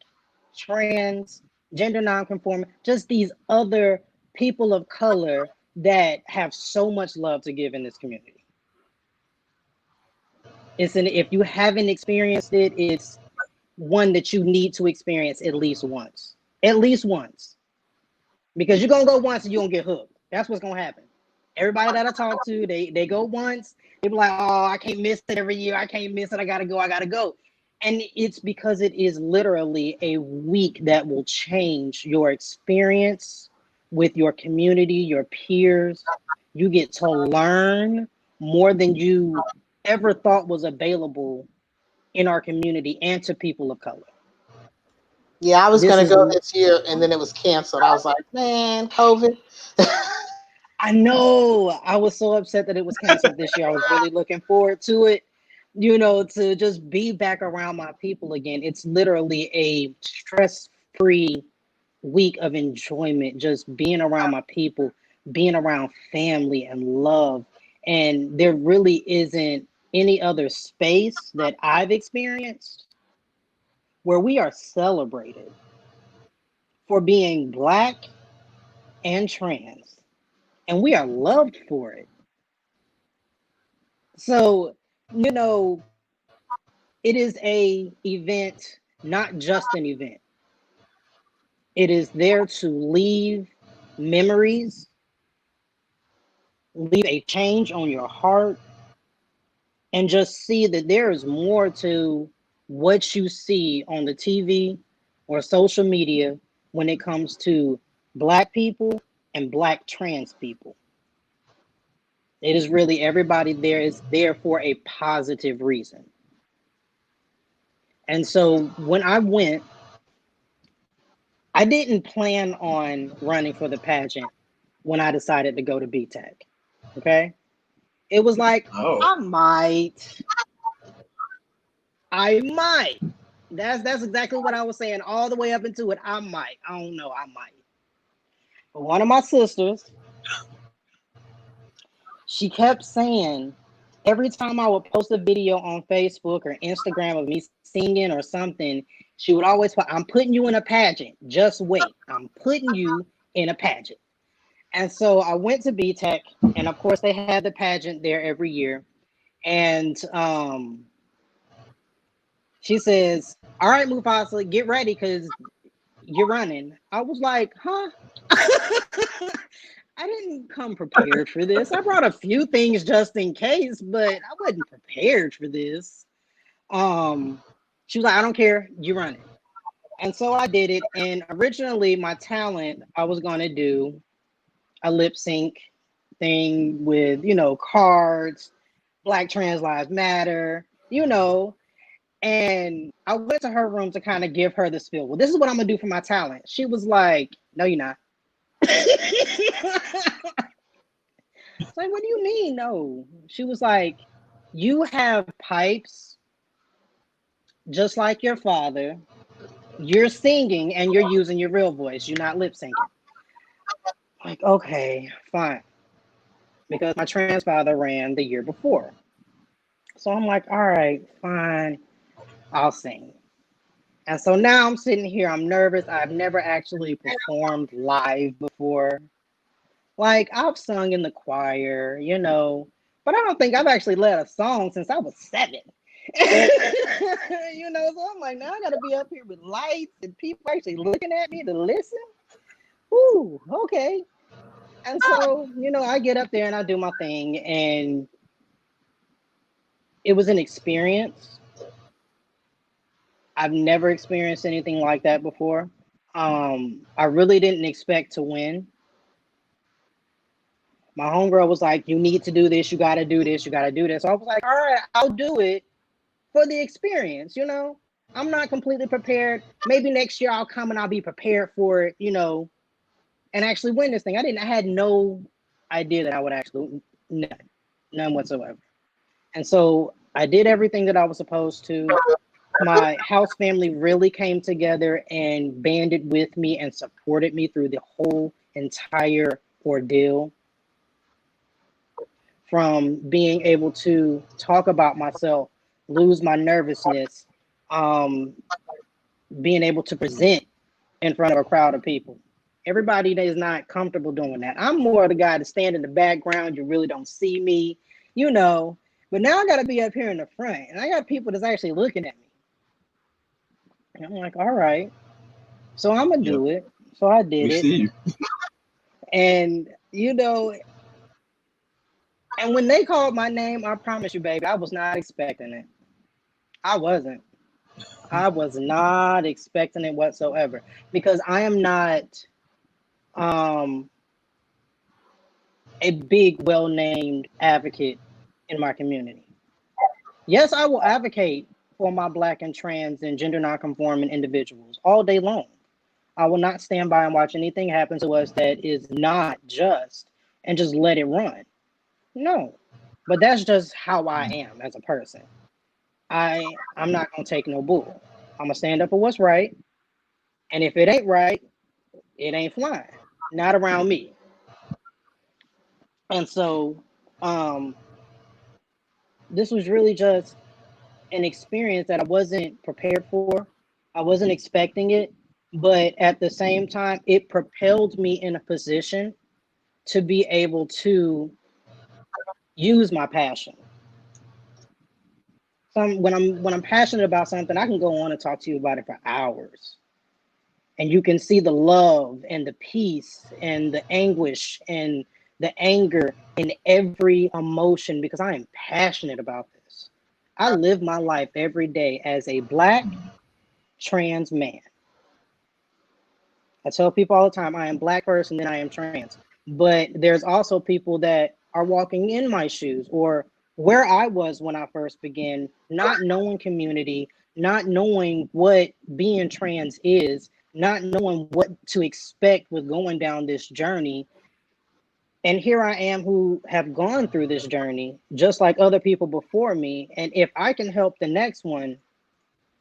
S4: trans, gender nonconforming, just these other people of color that have so much love to give in this community. If you haven't experienced it, it's one that you need to experience at least once. At least once. Because you're gonna go once and you're gonna get hooked. That's what's gonna happen. Everybody that I talk to, they go once, they be like, oh, I can't miss it every year. I can't miss it. I gotta go. And it's because it is literally a week that will change your experience with your community, your peers. You get to learn more than you ever thought was available in our community and to people of color.
S2: Yeah, I was
S4: This
S2: gonna
S4: is,
S2: go this year, and then it was canceled. I was like, man, COVID.
S4: I know, I was so upset that it was canceled this year. I was really looking forward to it, to just be back around my people again. It's literally a stress-free week of enjoyment, just being around my people, being around family and love. And there really isn't any other space that I've experienced where we are celebrated for being Black and trans, and we are loved for it. So, it is a event, not just an event. It is there to leave memories, leave a change on your heart, and just see that there is more to what you see on the TV or social media when it comes to Black people and Black trans people. It is really everybody there is there for a positive reason. And so when I went, I didn't plan on running for the pageant when I decided to go to BTEC. Okay. It was like,
S1: Oh.
S4: I might. That's exactly what I was saying all the way up into it. I might. I don't know. I might. But one of my sisters, she kept saying, every time I would post a video on Facebook or Instagram of me singing or something, she would always put, I'm putting you in a pageant. Just wait. I'm putting you in a pageant. And so I went to BTech, and of course they had the pageant there every year. And she says, all right, Mufasa, get ready because you're running. I was like, huh? I didn't come prepared for this. I brought a few things just in case, but I wasn't prepared for this. She was like, I don't care, you run it. And so I did it. And originally my talent, I was gonna do a lip sync thing with, cards, Black Trans Lives Matter, and I went to her room to kind of give her the spiel. Well, this is what I'm gonna do for my talent. She was like, no, you're not. It's like, what do you mean? No. She was like, you have pipes just like your father. You're singing and you're using your real voice. You're not lip syncing. Like, okay, fine. Because my trans father ran the year before. So I'm like, all right, fine. I'll sing. And so now I'm sitting here, I'm nervous. I've never actually performed live before. Like, I've sung in the choir, but I don't think I've actually led a song since I was 7. So I'm like, now I gotta be up here with lights and people actually looking at me to listen. Ooh, okay. And so, I get up there and I do my thing, and it was an experience. I've never experienced anything like that before. I really didn't expect to win. My homegirl was like, you need to do this, you gotta do this, you gotta do this. So I was like, all right, I'll do it for the experience, I'm not completely prepared. Maybe next year I'll come and I'll be prepared for it, and actually win this thing. I had no idea that I would actually, none whatsoever. And so I did everything that I was supposed to. My house family really came together and banded with me and supported me through the whole entire ordeal. From being able to talk about myself, lose my nervousness, being able to present in front of a crowd of people. Everybody that is not comfortable doing that. I'm more the guy to stand in the background. You really don't see me, But now I got to be up here in the front, and I got people that's actually looking at me. And I'm like, all right. So I'm going to do it. So I did it.
S1: See you.
S4: And, and when they called my name, I promise you, baby, I was not expecting it. I wasn't. I was not expecting it whatsoever, because I am not a big, well-named advocate in my community. Yes, I will advocate for my Black and trans and gender nonconforming individuals all day long. I will not stand by and watch anything happen to us that is not just and just let it run. No, but that's just how I am as a person. I'm not gonna take no bull. I'm gonna stand up for what's right, and if it ain't right, it ain't flying. Not around me. And so, this was really just an experience that I wasn't prepared for. I wasn't expecting it, but at the same time, it propelled me in a position to be able to use my passion. When I'm passionate about something, I can go on and talk to you about it for hours. And you can see the love and the peace and the anguish and the anger in every emotion, because I am passionate about this. I live my life every day as a Black trans man. I tell people all the time, I am Black first and then I am trans. But there's also people that are walking in my shoes, or where I was when I first began, not knowing community, not knowing what being trans is, not knowing what to expect with going down this journey. And here I am, who have gone through this journey just like other people before me. And if I can help the next one,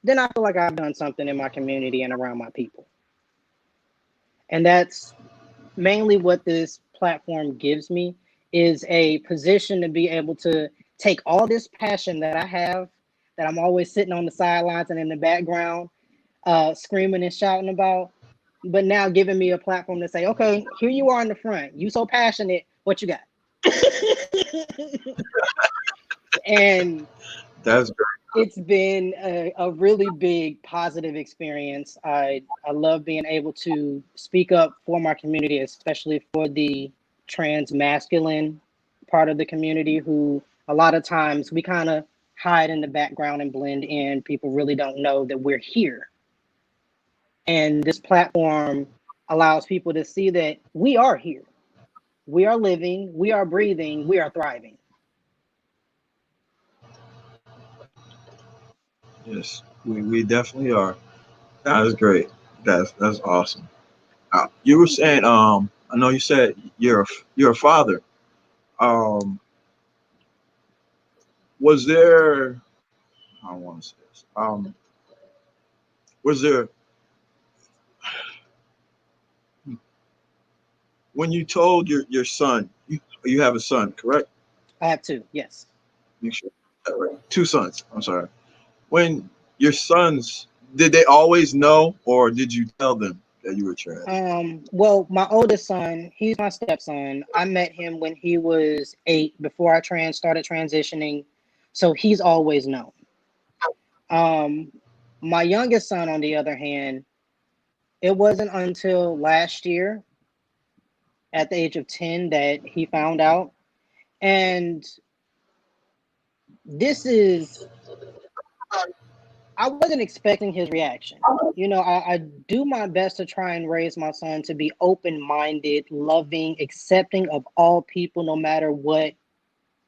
S4: then I feel like I've done something in my community and around my people. And that's mainly what this platform gives me, is a position to be able to take all this passion that I have, that I'm always sitting on the sidelines and in the background, screaming and shouting about, but now giving me a platform to say, okay, here you are in the front. You so passionate, what you got? And
S1: That's great.
S4: it's been a really big positive experience. I love being able to speak up for my community, especially for the trans masculine part of the community, who a lot of times we kind of hide in the background and blend in. People really don't know that we're here. And this platform allows people to see that we are here. We are living, we are breathing, we are thriving.
S1: Yes, we definitely are. That is great. That's awesome. You were saying, I know you said you're a father. Um, was there? I don't want to say this. Was there when you told your son you have a son, correct?
S4: I have two, yes.
S1: Make sure. Right. Two sons. I'm sorry. When your sons, did they always know, or did you tell them that you were trans?
S4: Well, my oldest son, he's my stepson. I met him when he was 8, before I started transitioning. So he's always known. Um, my youngest son, on the other hand, it wasn't until last year at the age of 10 that he found out. And this is, I wasn't expecting his reaction. You know, I do my best to try and raise my son to be open-minded, loving, accepting of all people, no matter what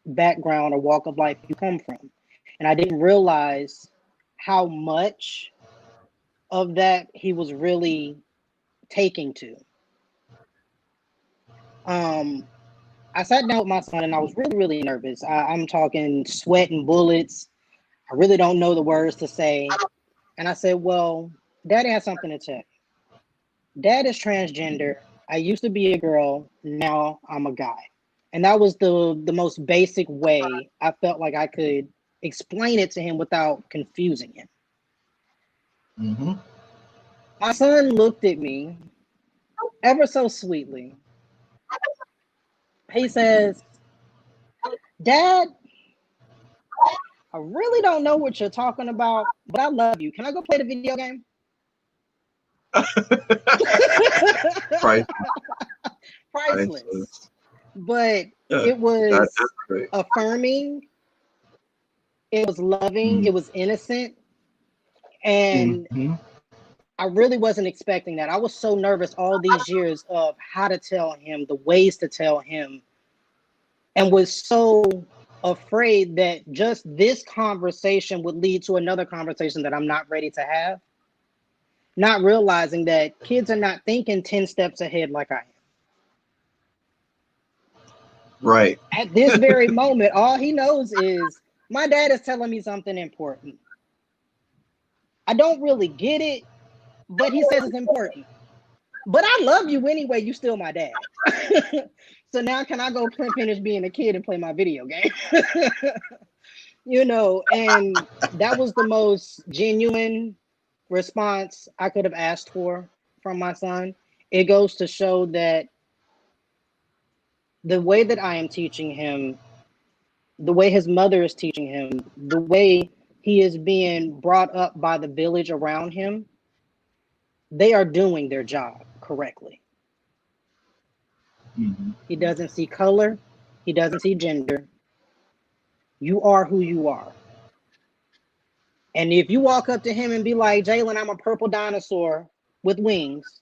S4: background or walk of life you come from. And I didn't realize how much of that he was really taking to. I sat down with my son and I was really, really nervous. I'm talking sweat and bullets. I really don't know the words to say. And I said, well, Daddy has something to tell you. Dad is transgender. I used to be a girl. Now I'm a guy. And that was the most basic way I felt like I could explain it to him without confusing him.
S1: Mm-hmm.
S4: My son looked at me ever so sweetly. He says, Dad, I really don't know what you're talking about, but I love you. Can I go play the video game?
S1: Priceless.
S4: Priceless. But
S1: Yeah,
S4: it was
S1: that's great.
S4: affirming, it was loving,
S1: Mm-hmm.
S4: it was innocent. And
S1: Mm-hmm.
S4: I really wasn't expecting that. I was so nervous all these years of how to tell him, the ways to tell him, and was so afraid that just this conversation would lead to another conversation that I'm not ready to have. Not realizing that kids are not thinking 10 steps ahead like I am.
S1: Right.
S4: At this very moment, all he knows is my dad is telling me something important. I don't really get it, but he says it's important. But I love you anyway. You still my dad. So now can I go finish being a kid and play my video game? You know, and that was the most genuine response I could have asked for from my son. It goes to show that the way that I am teaching him, the way his mother is teaching him, the way he is being brought up by the village around him, they are doing their job correctly.
S1: Mm-hmm.
S4: He doesn't see color, he doesn't see gender. You are who you are. And if you walk up to him and be like, Jalen, I'm a purple dinosaur with wings,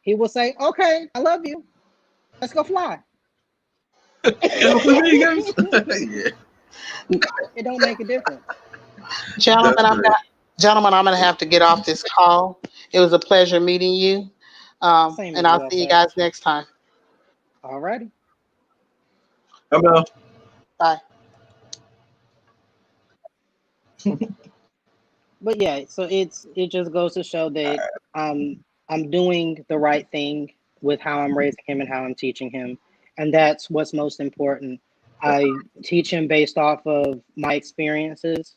S4: he will say, okay, I love you. Let's go fly.
S1: Can I play video games? Yeah,
S4: It don't make a difference.
S2: Gentlemen,
S1: that's great.
S2: I'm gonna have to get off this call. It was a pleasure meeting you.
S4: Same
S2: And
S4: as
S2: I'll
S4: well,
S2: see you
S4: sir.
S2: guys next time.
S4: Alrighty.
S1: Come on.
S2: Bye.
S4: But yeah, so it just goes to show that I'm doing the right thing with how I'm raising him and how I'm teaching him. And that's what's most important. I teach him based off of my experiences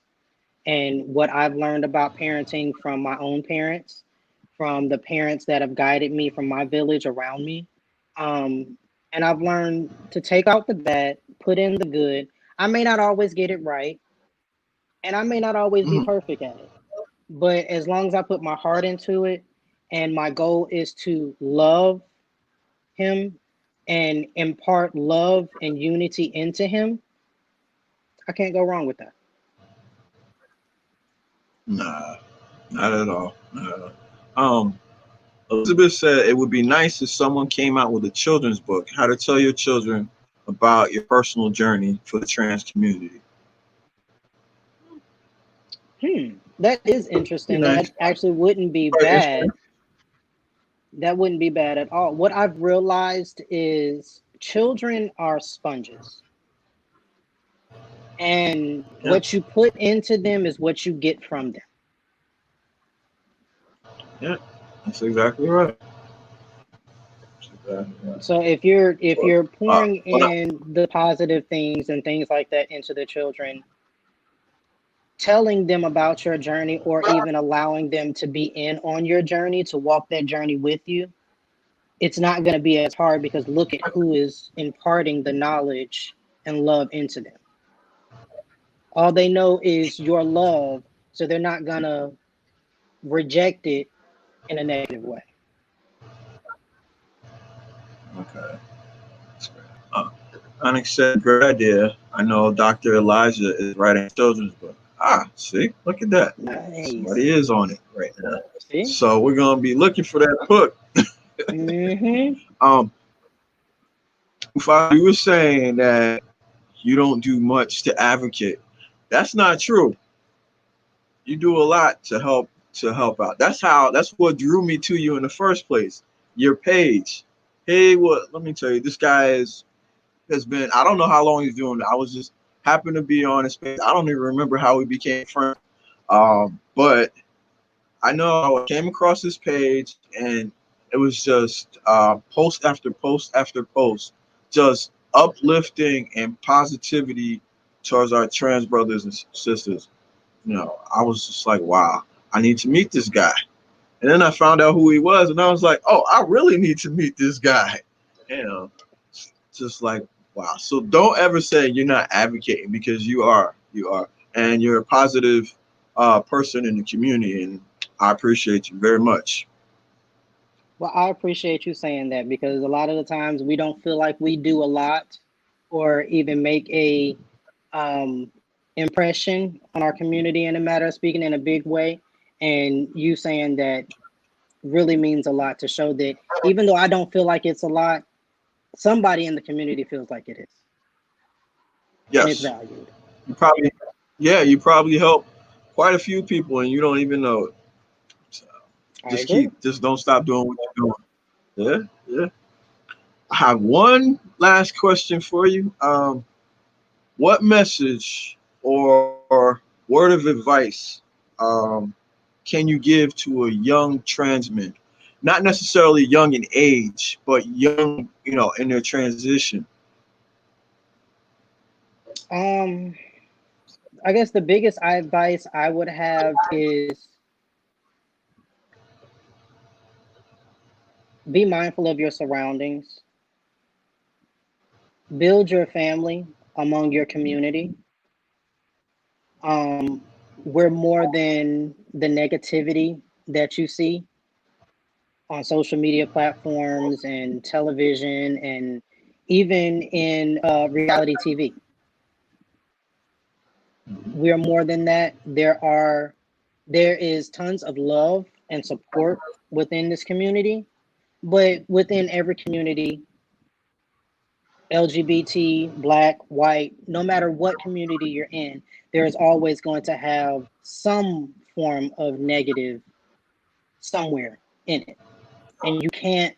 S4: and what I've learned about parenting from my own parents, from the parents that have guided me from my village around me. Um, and I've learned to take out the bad, put in the good. I may not always get it right, and I may not always be
S1: Mhm.
S4: perfect at it. But as long as I put my heart into it, and my goal is to love him and impart love and unity into him, I can't go wrong with that.
S1: Nah, not at all. Not at all. Elizabeth said it would be nice if someone came out with a children's book, how to tell your children about your personal journey for the trans community.
S4: That is
S1: Be
S4: interesting.
S1: nice.
S4: That actually wouldn't be
S1: Quite interesting.
S4: bad. That wouldn't be bad at all. What I've realized is children are sponges, and
S1: Yeah,
S4: what you put into them is what you get from them.
S1: yeah, that's exactly right. That's exactly right.
S4: So if you're pouring
S1: But
S4: in the positive things and things like that into the children, telling them about your journey or even allowing them to be in on your journey, to walk that journey with you, it's not going to be as hard because look at who is imparting the knowledge and love into them. All they know is your love, so they're not going to reject it in a negative way.
S1: okay. Uh, Onyx said, great idea. I know Dr. Elijah is writing a children's book. Ah, see, look at that.
S4: Nice.
S1: Somebody is on it right now.
S4: See?
S1: So we're gonna be looking for that book.
S4: Mm-hmm.
S1: Um, Mufasa, you were saying that you don't do much to advocate. That's not true. You do a lot to help out. That's what drew me to you in the first place. Your page. Hey, what? Let me tell you, this guy has been. I don't know how long he's doing it. I was just happened to be on his page. I don't even remember how we became friends. But I know I came across this page and it was just post after post after post, just uplifting and positivity towards our trans brothers and sisters. I was just like, wow, I need to meet this guy. And then I found out who he was, and I was like, oh, I really need to meet this guy. You know, just like, wow. So don't ever say you're not advocating because you are. You are. And you're a positive person in the community, and I appreciate you very much.
S4: Well, I appreciate you saying that because a lot of the times we don't feel like we do a lot or even make a um, impression on our community in a matter of speaking in a big way. And you saying that really means a lot to show that even though I don't feel like it's a lot, somebody in the community feels like it is and it's
S1: Yes.
S4: valued.
S1: You probably, yeah, you probably help quite a few people, and you don't even know it. So
S4: I agree.
S1: just don't stop doing what you're doing. Yeah, yeah. I have one last question for you. What message or word of advice um, can you give to a young trans man? Not necessarily young in age, but young, in their transition.
S4: Um, I guess the biggest advice I would have is be mindful of your surroundings, build your family among your community. Um, we're more than the negativity that you see on social media platforms and television and even in reality TV. We are more than that. There is tons of love and support within this community, but within every community, LGBT, black, white, no matter what community you're in, there is always going to have some form of negative somewhere in it. And you can't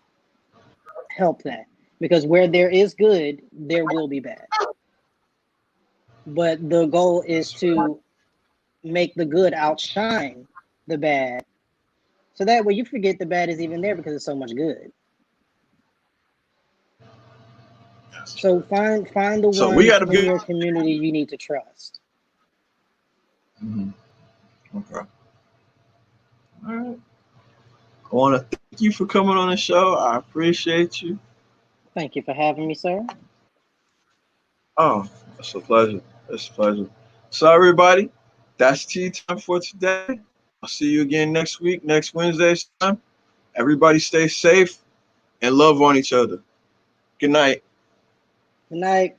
S4: help that because where there is good, there will be bad. But the goal is to make the good outshine the bad. So that way you forget the bad is even there because there's so much good. So find the
S1: So we
S4: ones
S1: got to
S4: in
S1: be.
S4: your community you need to trust.
S1: Mhm. Okay. All right. I want to thank you for coming on the show. I appreciate you.
S4: Thank you for having me, sir.
S1: Oh, it's a pleasure. It's a pleasure. So, everybody, that's tea time for today. I'll see you again next week, next Wednesday's time. Everybody stay safe and love on each other. Good night.
S4: Good night.